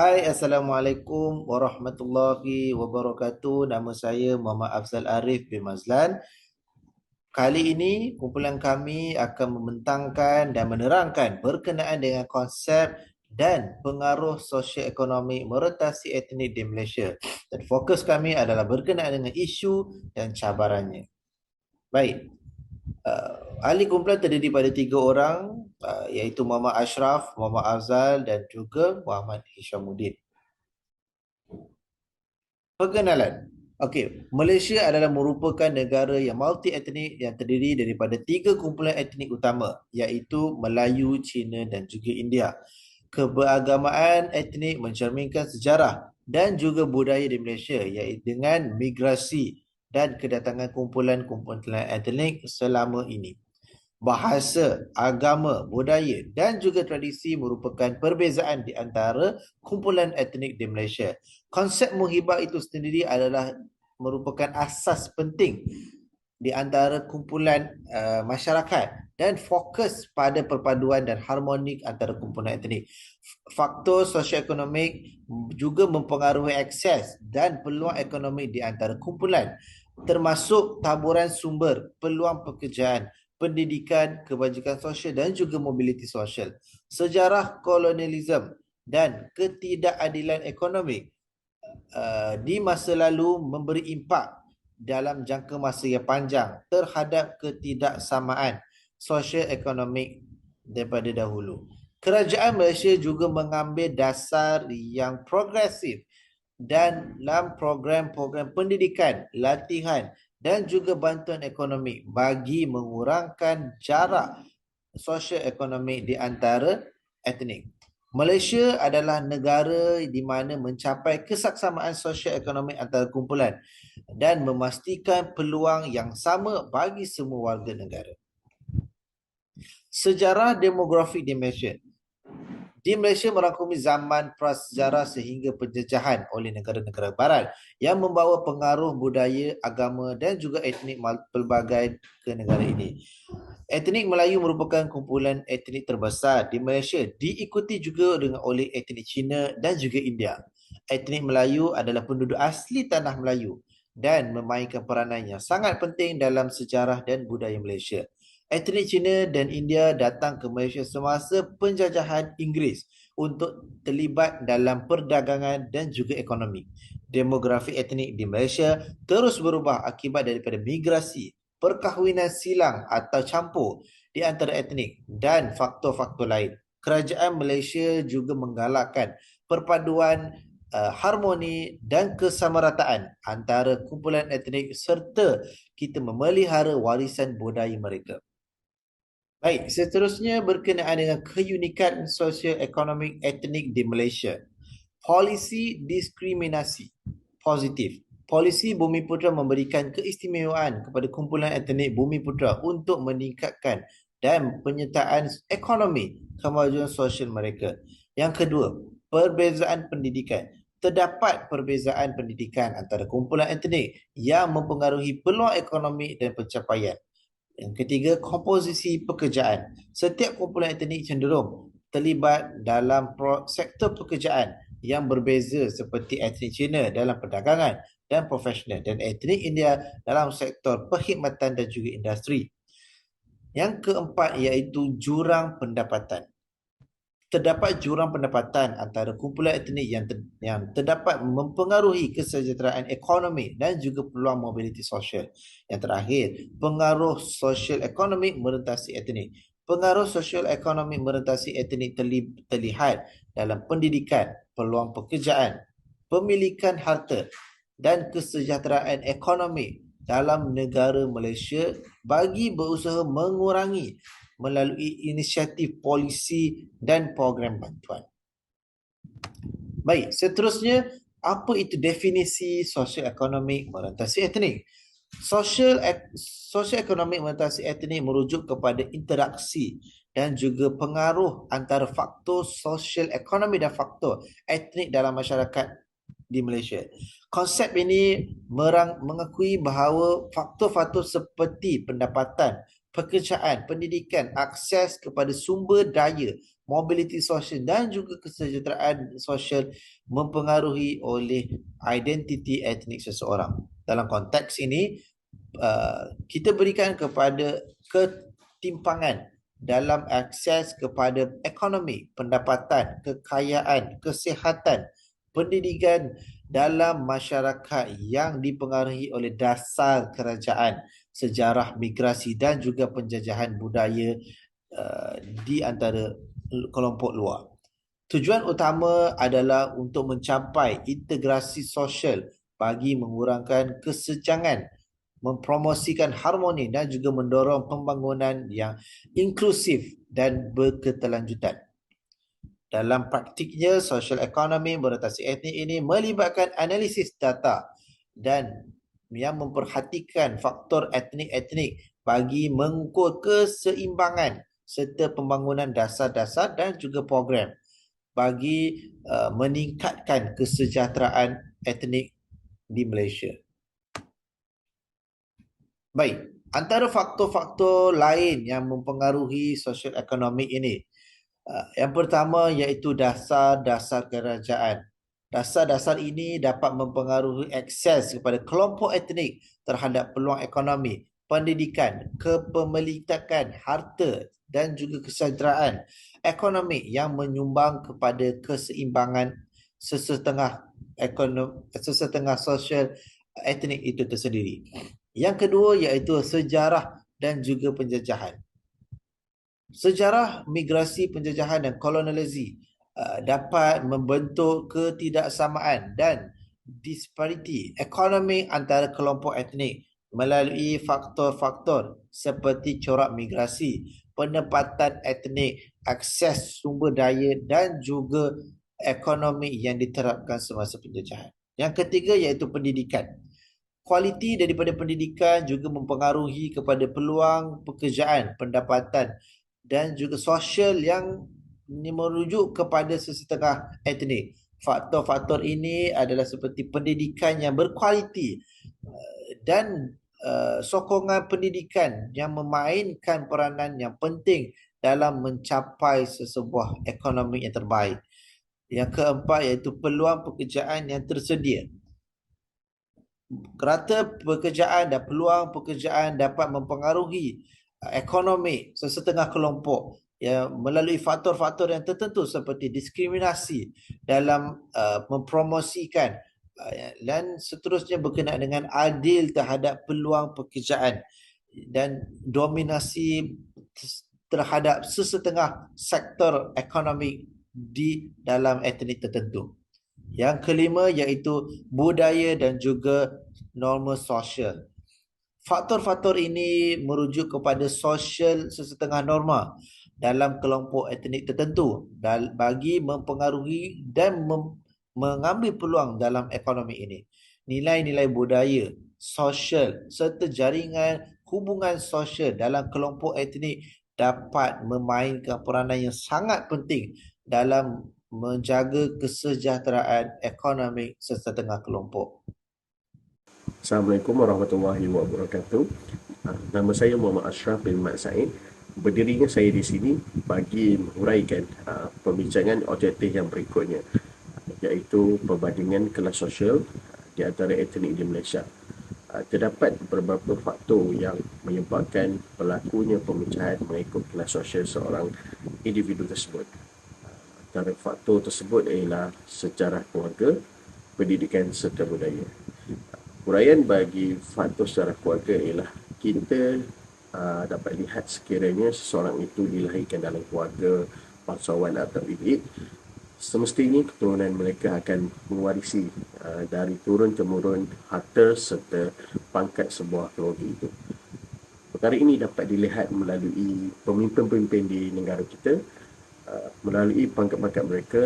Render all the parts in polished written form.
Hai, Assalamualaikum warahmatullahi wabarakatuh. Nama saya Muhammad Afzal Arif bin Mazlan. Kali ini kumpulan kami akan membentangkan dan menerangkan berkenaan dengan konsep dan pengaruh sosio-ekonomi merentasi etnik di Malaysia. Dan fokus kami adalah berkenaan dengan isu dan cabarannya. Baik, ahli kumpulan terdiri pada tiga orang, iaitu Muhammad Ashraf, Muhammad Afzal dan juga Muhammad Hishamuddin. Perkenalan. Okey, Malaysia adalah merupakan negara yang multi-etnik yang terdiri daripada tiga kumpulan etnik utama, iaitu Melayu, Cina dan juga India. Keberagamaan etnik mencerminkan sejarah dan juga budaya di Malaysia, iaitu dengan migrasi dan kedatangan kumpulan-kumpulan etnik selama ini. Bahasa, agama, budaya dan juga tradisi merupakan perbezaan di antara kumpulan etnik di Malaysia. Konsep muhibah itu sendiri adalah merupakan asas penting di antara kumpulan masyarakat dan fokus pada perpaduan dan harmonik antara kumpulan etnik. Faktor sosioekonomik juga mempengaruhi akses dan peluang ekonomi di antara kumpulan, termasuk taburan sumber, peluang pekerjaan, pendidikan, kebajikan sosial dan juga mobiliti sosial. Sejarah kolonialisme dan ketidakadilan ekonomi di masa lalu memberi impak dalam jangka masa yang panjang terhadap ketidaksamaan sosial ekonomik daripada dahulu. Kerajaan Malaysia juga mengambil dasar yang progresif dan dalam program-program pendidikan, latihan dan juga bantuan ekonomi bagi mengurangkan jarak sosio-ekonomi di antara etnik. Malaysia adalah negara di mana mencapai kesaksamaan sosio-ekonomi antara kumpulan dan memastikan peluang yang sama bagi semua warga negara. Sejarah demografi di Malaysia. Di Malaysia merangkumi zaman prasejarah sehingga penjajahan oleh negara-negara barat yang membawa pengaruh budaya, agama dan juga etnik pelbagai ke negara ini. Etnik Melayu merupakan kumpulan etnik terbesar di Malaysia, diikuti juga dengan oleh etnik Cina dan juga India. Etnik Melayu adalah penduduk asli tanah Melayu dan memainkan peranan yang sangat penting dalam sejarah dan budaya Malaysia. Etnik Cina dan India datang ke Malaysia semasa penjajahan Inggeris untuk terlibat dalam perdagangan dan juga ekonomi. Demografi etnik di Malaysia terus berubah akibat daripada migrasi, perkahwinan silang atau campur di antara etnik dan faktor-faktor lain. Kerajaan Malaysia juga menggalakkan perpaduan harmoni dan kesamarataan antara kumpulan etnik serta kita memelihara warisan budaya mereka. Baik, seterusnya berkenaan dengan keunikan sosio-ekonomik etnik di Malaysia. Polisi diskriminasi positif. Polisi Bumiputera memberikan keistimewaan kepada kumpulan etnik Bumiputera untuk meningkatkan dan penyertaan ekonomi kemajuan sosial mereka. Yang kedua, perbezaan pendidikan. Terdapat perbezaan pendidikan antara kumpulan etnik yang mempengaruhi peluang ekonomi dan pencapaian. Yang ketiga, komposisi pekerjaan. Setiap kumpulan etnik cenderung terlibat dalam sektor pekerjaan yang berbeza seperti etnik Cina dalam perdagangan dan profesional dan etnik India dalam sektor perkhidmatan dan juga industri. Yang keempat iaitu jurang pendapatan. Terdapat jurang pendapatan antara kumpulan etnik yang terdapat mempengaruhi kesejahteraan ekonomi dan juga peluang mobiliti sosial. Yang terakhir, pengaruh sosial ekonomi merentasi etnik. Pengaruh sosial ekonomi merentasi etnik terlihat dalam pendidikan, peluang pekerjaan, pemilikan harta dan kesejahteraan ekonomi dalam negara Malaysia bagi berusaha mengurangi melalui inisiatif polisi dan program bantuan. Baik, seterusnya, apa itu definisi sosioekonomik merentasi etnik? Sosioekonomik merentasi etnik merujuk kepada interaksi dan juga pengaruh antara faktor sosial ekonomi dan faktor etnik dalam masyarakat di Malaysia. Konsep ini mengakui bahawa faktor-faktor seperti pendapatan, pekerjaan, pendidikan, akses kepada sumber daya mobility sosial dan juga kesejahteraan sosial mempengaruhi oleh identiti etnik seseorang. Dalam konteks ini, kita berikan kepada ketimpangan dalam akses kepada ekonomi, pendapatan, kekayaan, kesihatan, pendidikan dalam masyarakat yang dipengaruhi oleh dasar kerajaan, sejarah migrasi dan juga penjajahan budaya di antara kelompok luar. Tujuan utama adalah untuk mencapai integrasi sosial bagi mengurangkan kesenjangan, mempromosikan harmoni dan juga mendorong pembangunan yang inklusif dan berkelanjutan. Dalam praktiknya, social economy berorientasi etnik ini melibatkan analisis data dan yang memperhatikan faktor etnik-etnik bagi mengukur keseimbangan serta pembangunan dasar-dasar dan juga program bagi meningkatkan kesejahteraan etnik di Malaysia. Baik, antara faktor-faktor lain yang mempengaruhi sosial ekonomi ini, yang pertama iaitu dasar-dasar kerajaan. Dasar-dasar ini dapat mempengaruhi akses kepada kelompok etnik terhadap peluang ekonomi, pendidikan, kepemilikan harta dan juga kesejahteraan ekonomi yang menyumbang kepada keseimbangan sesetengah sosial etnik itu tersendiri. Yang kedua iaitu sejarah dan juga penjajahan. Sejarah migrasi, penjajahan dan kolonialisasi dapat membentuk ketidaksamaan dan dispariti ekonomi antara kelompok etnik melalui faktor-faktor seperti corak migrasi, penempatan etnik, akses sumber daya dan juga ekonomi yang diterapkan semasa penjajahan. Yang ketiga iaitu pendidikan. Kualiti daripada pendidikan juga mempengaruhi kepada peluang pekerjaan, pendapatan dan juga sosial yang merujuk kepada sesetengah etnik. Faktor-faktor ini adalah seperti pendidikan yang berkualiti dan sokongan pendidikan yang memainkan peranan yang penting dalam mencapai sesebuah ekonomi yang terbaik. Yang keempat iaitu peluang pekerjaan yang tersedia. Rata pekerjaan dan peluang pekerjaan dapat mempengaruhi ekonomi sesetengah kelompok melalui faktor-faktor yang tertentu seperti diskriminasi dalam mempromosikan dan seterusnya berkenaan dengan adil terhadap peluang pekerjaan dan dominasi terhadap sesetengah sektor ekonomi di dalam etnik tertentu. Yang kelima iaitu budaya dan juga norma sosial. Faktor-faktor ini merujuk kepada sosial sesetengah norma dalam kelompok etnik tertentu bagi mempengaruhi dan mengambil peluang dalam ekonomi ini. Nilai-nilai budaya, sosial serta jaringan hubungan sosial dalam kelompok etnik dapat memainkan peranan yang sangat penting dalam menjaga kesejahteraan ekonomi sesetengah kelompok. Assalamualaikum warahmatullahi wabarakatuh. Nama saya Muhammad Ashraf bin Mat Said. Berdirinya saya di sini bagi menguraikan pembincangan objektif yang berikutnya, iaitu perbandingan kelas sosial di antara etnik di Malaysia. Terdapat beberapa faktor yang menyebabkan berlakunya pemecahan mengikut kelas sosial seorang individu tersebut. Antara faktor tersebut ialah sejarah keluarga, pendidikan serta budaya. Uraian bagi faktor sejarah keluarga ialah kita dapat lihat sekiranya seseorang itu dilahirkan dalam keluarga bangsawan atau elit, semestinya keturunan mereka akan mewarisi dari turun-temurun harta serta pangkat sebuah keluarga itu. Perkara ini dapat dilihat melalui pemimpin-pemimpin di negara kita, melalui pangkat-pangkat mereka,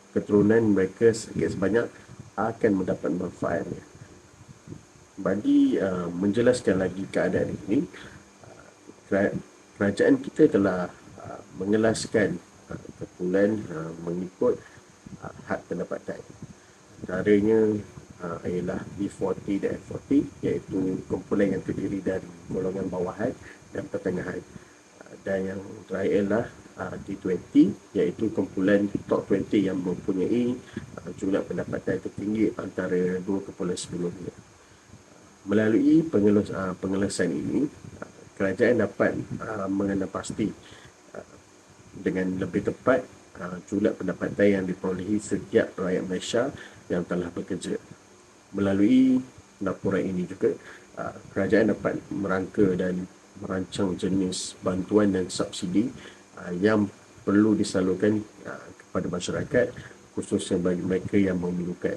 keturunan mereka sedikit sebanyak akan mendapat manfaatnya. Bagi menjelaskan lagi keadaan ini, kerajaan kita telah mengelaskan kumpulan mengikut had pendapatan. Antaranya ialah B40 dan F40, iaitu kumpulan yang terdiri dari golongan bawahan dan pertengahan. Dan yang terakhir ialah T20, iaitu kumpulan top 20 yang mempunyai jumlah pendapatan tertinggi antara 2,9 miliar. Melalui pengeluasan ini, kerajaan dapat mengenal pasti dengan lebih tepat jumlah pendapatan yang diperolehi setiap rakyat Malaysia yang telah bekerja. Melalui laporan ini juga, kerajaan dapat merangka dan merancang jenis bantuan dan subsidi yang perlu disalurkan kepada masyarakat, khususnya bagi mereka yang memerlukan.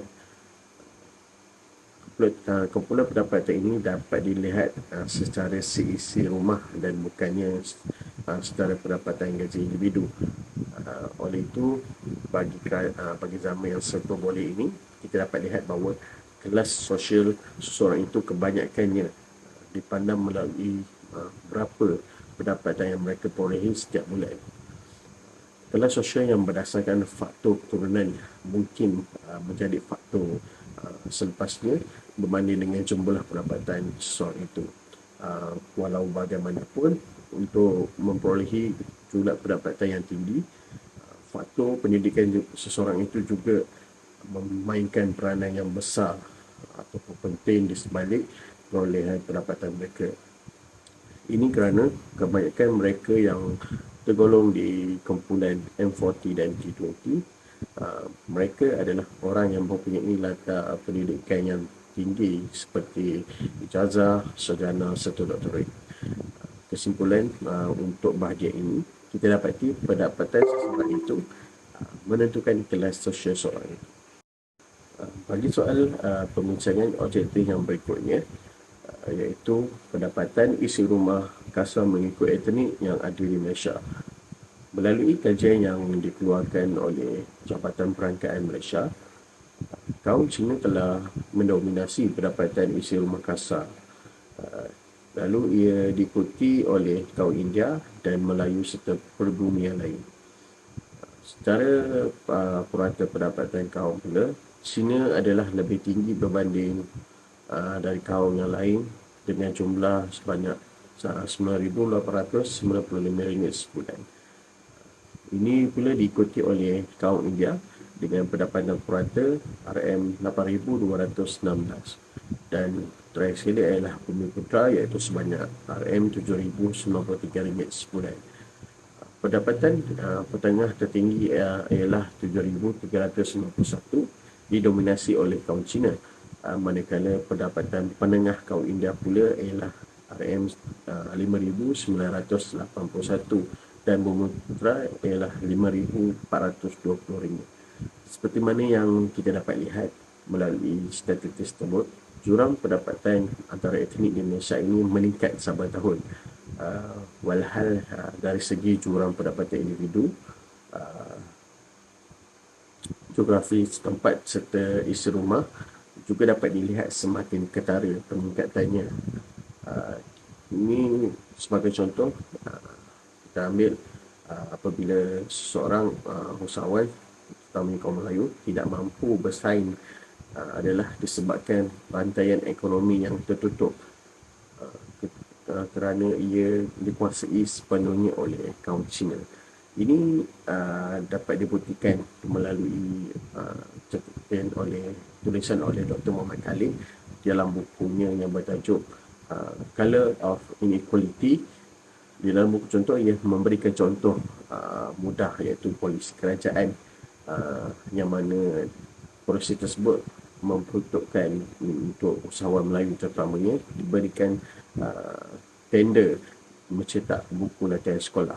Kumpulan pendapatan ini dapat dilihat secara seisi rumah dan bukannya secara pendapatan gaji individu. Oleh itu, bagi zaman yang serba boleh ini, kita dapat lihat bahawa kelas sosial seseorang itu kebanyakannya dipandang melalui berapa pendapatan yang mereka perolehi setiap bulan. Kelas sosial yang berdasarkan faktor keturunan mungkin menjadi faktor selepasnya berbanding dengan jumlah pendapatan seseorang itu. Walau bagaimanapun, untuk memperolehi jumlah pendapatan yang tinggi, faktor pendidikan seseorang itu juga memainkan peranan yang besar ataupun penting di sebalik perolehan pendapatan mereka. Ini kerana kebanyakan mereka yang tergolong di kumpulan M40 dan T20, mereka adalah orang yang mempunyai latar pendidikan yang tinggi seperti ijazah, sarjana serta doktorat. Kesimpulan untuk bahagian ini, kita dapati pendapatan seseorang itu menentukan kelas sosial seorang itu. Bagi soal pembincangan objektif yang berikutnya, iaitu pendapatan isi rumah kasar mengikut etnik yang ada di Malaysia. Melalui kajian yang dikeluarkan oleh Jabatan Perangkaan Malaysia, kaum Cina telah mendominasi pendapatan isi rumah kasar. Lalu ia diikuti oleh kaum India dan Melayu serta pribumi yang lain. Secara purata pendapatan kaum pula, Cina adalah lebih tinggi berbanding dari kaum yang lain dengan jumlah sebanyak RM9,895 sebulan. Ini pula diikuti oleh kaum India dengan pendapatan purata RM8,216 dan terakhir sekali adalah Bumi Putra iaitu sebanyak RM7,093 sebulan. Pendapatan petengah tertinggi ialah 7,391 didominasi oleh kaum Cina, manakala pendapatan penengah kaum India pula ialah RM5,981 dan Bumi Putra ialah RM5,420. Seperti mana yang kita dapat lihat melalui statistik tersebut, jurang pendapatan antara etnik di Malaysia ini meningkat saban tahun. Walhal dari segi jurang pendapatan individu, geografi setempat serta isi rumah juga dapat dilihat semakin ketara peningkatannya. Ini sebagai contoh, kita ambil apabila seseorang usahawan terutama kaum Melayu tidak mampu bersaing adalah disebabkan rantaian ekonomi yang tertutup kerana ia dikuasai sepenuhnya oleh kaum Cina. Ini dapat dibuktikan melalui tulisan oleh Dr. Muhammad Khalid dalam bukunya yang bertajuk Color of Inequality. Di dalam buku contoh, ia memberikan contoh mudah iaitu polisi kerajaan yang mana polisi tersebut memperuntukkan untuk usahawan Melayu terutamanya diberikan tender mencetak buku latihan sekolah.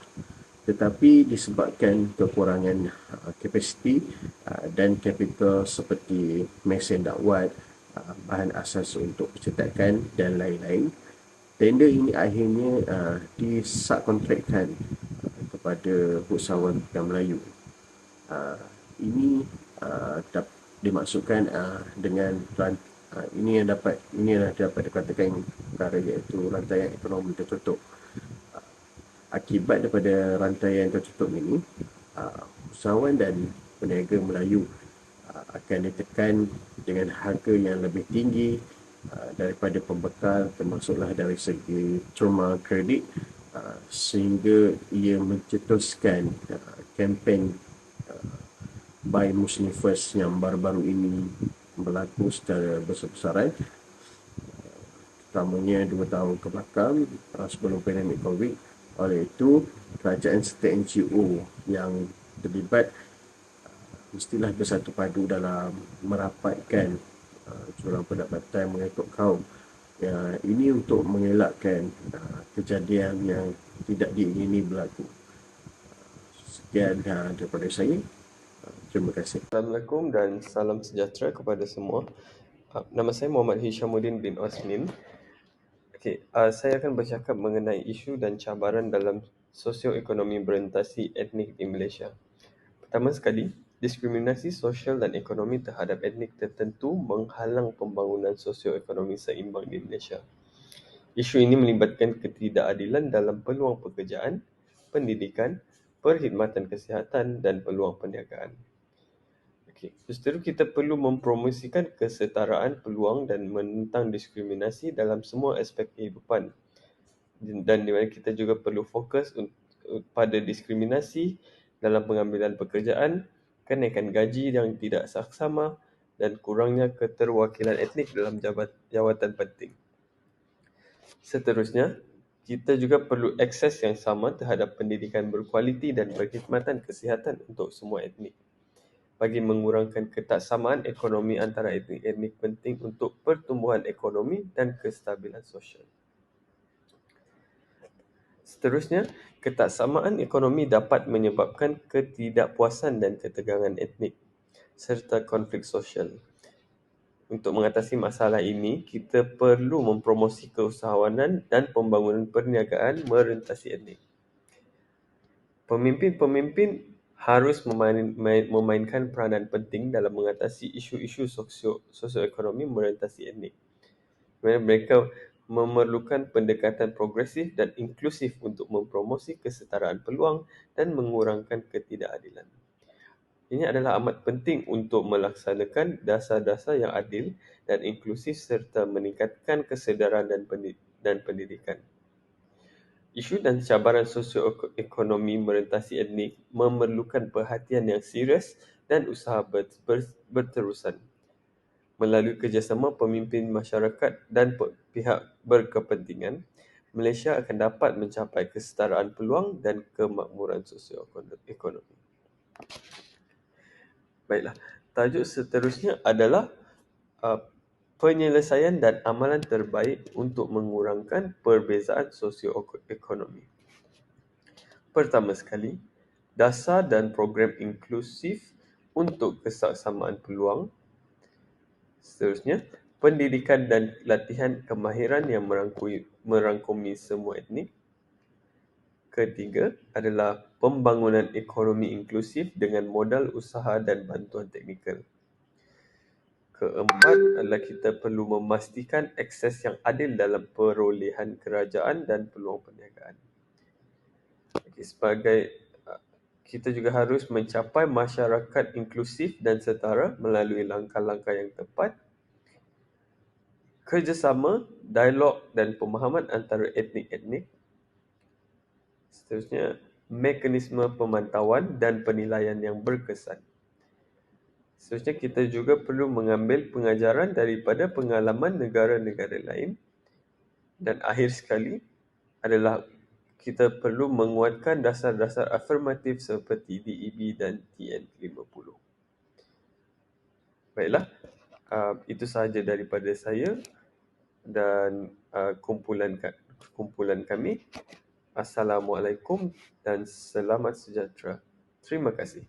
Tetapi disebabkan kekurangan kapasiti dan kapital seperti mesin dakwat, bahan asas untuk pencetakan dan lain-lain, tender ini akhirnya disubkontrakkan kepada usahawan Melayu. Ini dimaksudkan dengan ini yang dapat dikatakan perkara iaitu rantaian ekonomi tertutup. Akibat daripada rantaian tertutup ini, usahawan dan peniaga Melayu akan ditekan dengan harga yang lebih tinggi daripada pembekal, termasuklah dari segi terma kredit sehingga ia mencetuskan kempen Buy Muslim First yang baru-baru ini berlaku secara besar-besaran, terutamanya 2 tahun ke belakang sebelum pandemik COVID. Oleh itu, kerajaan serta NGO yang terlibat mestilah bersatu padu dalam merapatkan jurang pendapatan mengikut kaum. Ini untuk mengelakkan kejadian yang tidak diingini berlaku. Sekian daripada saya. Terima kasih. Assalamualaikum dan salam sejahtera kepada semua. Nama saya Muhammad Hishamuddin bin Osmin. Saya akan bercakap mengenai isu dan cabaran dalam sosioekonomi berorientasi etnik di Malaysia. Pertama sekali, diskriminasi sosial dan ekonomi terhadap etnik tertentu menghalang pembangunan sosioekonomi seimbang di Malaysia. Isu ini melibatkan ketidakadilan dalam peluang pekerjaan, pendidikan, perkhidmatan kesihatan dan peluang perniagaan. Justru kita perlu mempromosikan kesetaraan peluang dan menentang diskriminasi dalam semua aspek kehidupan. Dan di mana kita juga perlu fokus pada diskriminasi dalam pengambilan pekerjaan, kenaikan gaji yang tidak saksama dan kurangnya keterwakilan etnik dalam jawatan penting. Seterusnya, kita juga perlu akses yang sama terhadap pendidikan berkualiti dan perkhidmatan kesihatan untuk semua etnik. Bagi mengurangkan ketaksamaan ekonomi antara etnik-etnik penting untuk pertumbuhan ekonomi dan kestabilan sosial. Seterusnya, ketaksamaan ekonomi dapat menyebabkan ketidakpuasan dan ketegangan etnik serta konflik sosial. Untuk mengatasi masalah ini, kita perlu mempromosi keusahawanan dan pembangunan perniagaan merentasi etnik. Pemimpin-pemimpin harus memainkan peranan penting dalam mengatasi isu-isu sosioekonomi merentasi etnik. Mereka memerlukan pendekatan progresif dan inklusif untuk mempromosi kesetaraan peluang dan mengurangkan ketidakadilan. Ini adalah amat penting untuk melaksanakan dasar-dasar yang adil dan inklusif serta meningkatkan kesedaran dan pendidikan. Isu dan cabaran sosioekonomi merentasi etnik memerlukan perhatian yang serius dan usaha berterusan. Melalui kerjasama pemimpin masyarakat dan pihak berkepentingan, Malaysia akan dapat mencapai kesetaraan peluang dan kemakmuran sosioekonomi. Baiklah, tajuk seterusnya adalah penyelesaian dan amalan terbaik untuk mengurangkan perbezaan sosioekonomi. Pertama sekali, dasar dan program inklusif untuk kesaksamaan peluang. Seterusnya, pendidikan dan latihan kemahiran yang merangkumi semua etnik. Ketiga adalah pembangunan ekonomi inklusif dengan modal usaha dan bantuan teknikal. Keempat adalah kita perlu memastikan akses yang adil dalam perolehan kerajaan dan peluang perniagaan. Kita juga harus mencapai masyarakat inklusif dan setara melalui langkah-langkah yang tepat, kerjasama, dialog dan pemahaman antara etnik-etnik. Seterusnya, mekanisme pemantauan dan penilaian yang berkesan. Seterusnya, kita juga perlu mengambil pengajaran daripada pengalaman negara-negara lain. Dan akhir sekali adalah kita perlu menguatkan dasar-dasar afirmatif seperti DEB dan TN50. Baiklah, itu sahaja daripada saya dan kumpulan kami. Assalamualaikum dan selamat sejahtera. Terima kasih.